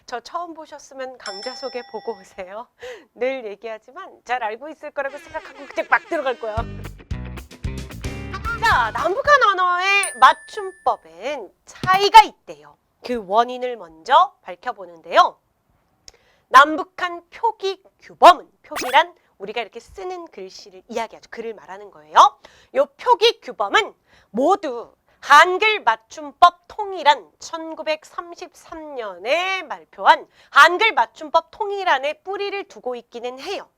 저 처음 보셨으면 강좌 소개 보고 오세요. 늘 얘기하지만 잘 알고 있을 거라고 생각하고 그냥 막 들어갈 거야. 자, 남북한 언어의 맞춤법엔 차이가 있대요. 그 원인을 먼저 밝혀보는데요. 남북한 표기 규범은, 표기란 우리가 이렇게 쓰는 글씨를 이야기하죠. 글을 말하는 거예요. 이 표기 규범은 모두 한글 맞춤법 통일안 1933년에 발표한 한글 맞춤법 통일안에 뿌리를 두고 있기는 해요.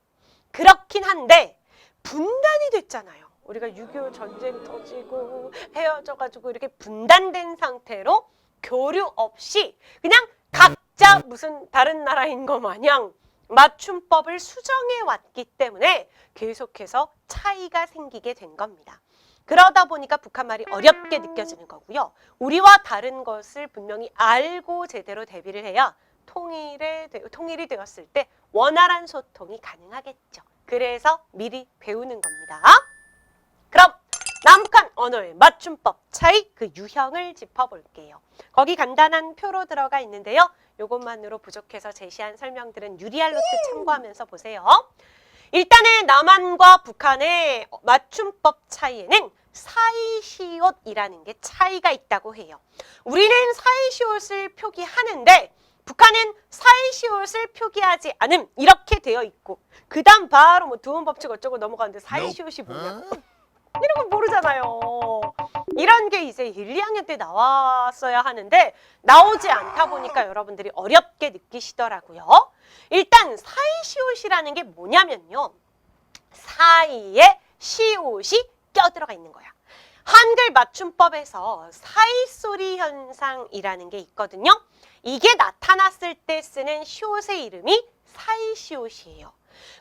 그렇긴 한데 분단이 됐잖아요. 우리가 6.25 전쟁 터지고 헤어져가지고 이렇게 분단된 상태로 교류 없이 그냥 각자 무슨 다른 나라인 것 마냥 맞춤법을 수정해 왔기 때문에 계속해서 차이가 생기게 된 겁니다. 그러다 보니까 북한말이 어렵게 느껴지는 거고요. 우리와 다른 것을 분명히 알고 제대로 대비를 해야 통일이 되었을 때 원활한 소통이 가능하겠죠. 그래서 미리 배우는 겁니다. 그럼 남북한 언어의 맞춤법 차이, 그 유형을 짚어볼게요. 거기 간단한 표로 들어가 있는데요. 이것만으로 부족해서 제시한 설명들은 유리알 노트 참고하면서 보세요. 일단은 남한과 북한의 맞춤법 차이에는 사이시옷이라는 게 차이가 있다고 해요. 우리는 사이시옷을 표기하는데 북한은 사이시옷을 표기하지 않음, 이렇게 되어 있고, 그 다음 바로 뭐 두음법칙 어쩌고 넘어가는데 사이시옷이 뭐냐? 이런 건 모르잖아요. 이런 게 이제 1, 2학년 때 나왔어야 하는데 나오지 않다 보니까 여러분들이 어렵게 느끼시더라고요. 일단 사이시옷이라는 게 뭐냐면요. 사이에 시옷이 껴들어가 있는 거야. 한글 맞춤법에서 사이소리 현상이라는 게 있거든요. 이게 나타났을 때 쓰는 시옷의 이름이 사이시옷이에요.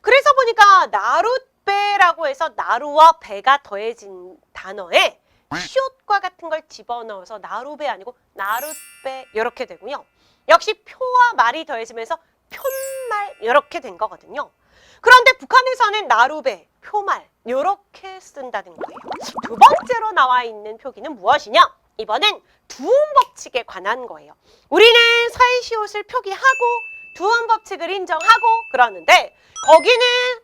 그래서 보니까 나룻배라고 해서 나루와 배가 더해진 단어에 시옷과 같은 걸 집어넣어서 나루배 아니고 나룻배 이렇게 되고요. 역시 표와 말이 더해지면서 표말 이렇게 된 거거든요. 그런데 북한에서는 나루배, 표말 이렇게 쓴다는 거예요. 두 번째로 나와 있는 표기는 무엇이냐? 이번엔 두음법칙에 관한 거예요. 우리는 사이시옷을 표기하고 두음법칙을 인정하고 그러는데 거기는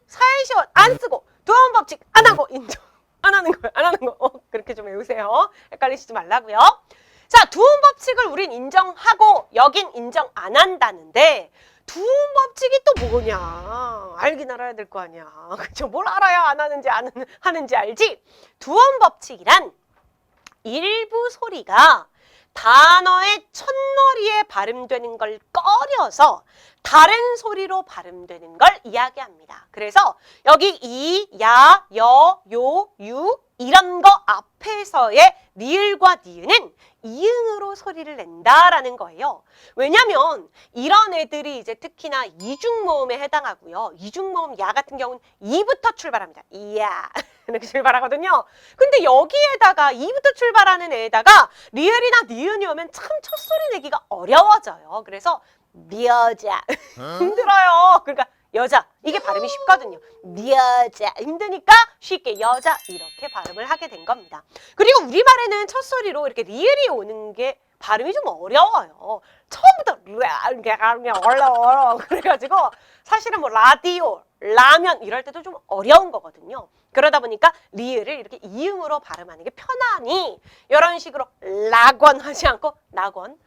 사이시옷 안 쓰고 두음법칙 안 하고 인정 안 하는 거예요. 안 하는 거. 그렇게 좀 외우세요. 헷갈리시지 말라고요. 자, 두음법칙을 우린 인정하고 여긴 인정 안 한다는데 두음법칙이 또 뭐냐? 알긴 알아야 될 거 아니야. 그쵸? 뭘 알아야 안 하는지 하는지 알지? 두음법칙이란 일부 소리가 단어의 첫머리에 발음되는 걸 꺼려서 다른 소리로 발음되는 걸 이야기합니다. 그래서 여기 이, 야, 여, 요, 유 이런 거 앞에서의 리을과 니은은 이응으로 소리를 낸다라는 거예요. 왜냐면 이런 애들이 이제 특히나 이중모음에 해당하고요. 이중모음 야 같은 경우는 이부터 출발합니다. 이야 이렇게 출발하거든요. 근데 여기에다가 이부터 출발하는 애에다가 리을이나 니은이 오면 참 첫소리 내기가 어려워져요. 그래서 여자 힘들어요. 그러니까 여자 이게 발음이 쉽거든요. 여자 힘드니까 쉽게 여자 이렇게 발음을 하게 된 겁니다. 그리고 우리말에는 첫 소리로 이렇게 리을이 오는 게 발음이 좀 어려워요. 처음부터 어려워 그래가지고 사실은 뭐 라디오, 라면 이럴 때도 좀 어려운 거거든요. 그러다 보니까 리을을 이렇게 이응으로 발음하는 게 편하니 이런 식으로 락원 하지 않고 낙원,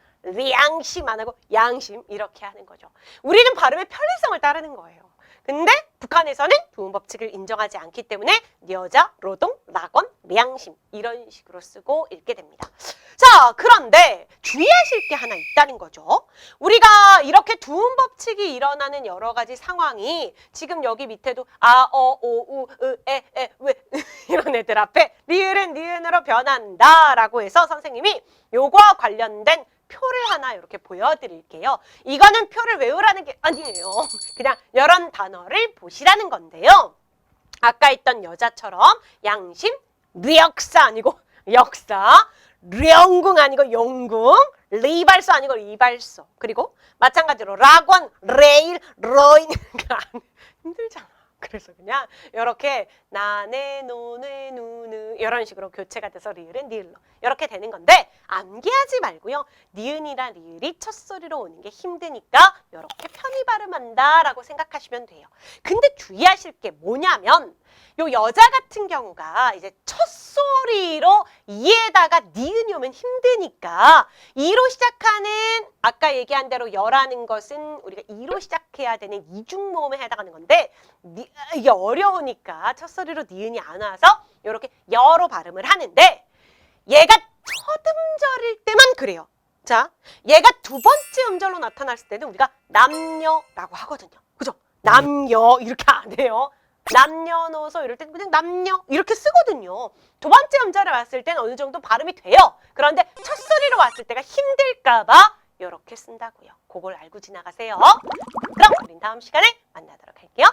양심 안 하고 양심 이렇게 하는 거죠. 우리는 발음의 편리성을 따르는 거예요. 근데 북한에서는 두음법칙을 인정하지 않기 때문에 여자, 노동, 낙원, 양심 이런 식으로 쓰고 읽게 됩니다. 자, 그런데 주의하실 게 하나 있다는 거죠. 우리가 이렇게 두음법칙이 일어나는 여러 가지 상황이 지금 여기 밑에도 아, 어, 오, 우, 으, 에, 왜 이런 애들 앞에 리을은 니은으로 변한다 라고 해서 선생님이 요거와 관련된 표를 하나 이렇게 보여드릴게요. 이거는 표를 외우라는 게 아니에요. 그냥 이런 단어를 보시라는 건데요. 아까 있던 여자처럼 양심, 류역사 아니고 역사, 령궁 아니고 용궁, 리발소 아니고 리발소. 그리고 마찬가지로 락원, 레일, 로인 힘들잖아. 그래서 그냥 이렇게 나네 노네 누느 이런 식으로 교체가 돼서 리을은 니을로 이렇게 되는 건데 암기하지 말고요. 니은이랑 리을이 첫 소리로 오는 게 힘드니까 이렇게 편히 발음한다라고 생각하시면 돼요. 근데 주의하실 게 뭐냐면 요 여자 같은 경우가 이제 첫 소리로 이에다가 니은이 오면 힘드니까 이로 시작하는 아까 얘기한 대로 여라는 것은 우리가 이로 시작해야 되는 이중모음에 해당하는 건데 이게 어려우니까 첫 소리로 니은이 안 와서 이렇게 여로 발음을 하는데 얘가 첫 음절일 때만 그래요. 자, 얘가 두 번째 음절로 나타났을 때는 우리가 남녀라고 하거든요. 그죠? 남녀 이렇게 안 해요. 남녀노소 이럴 때는 그냥 남녀 이렇게 쓰거든요. 두 번째 음절에 왔을 때는 어느 정도 발음이 돼요. 그런데 첫 소리로 왔을 때가 힘들까 봐 이렇게 쓴다고요. 그걸 알고 지나가세요. 그럼 우린 다음 시간에 만나도록 할게요.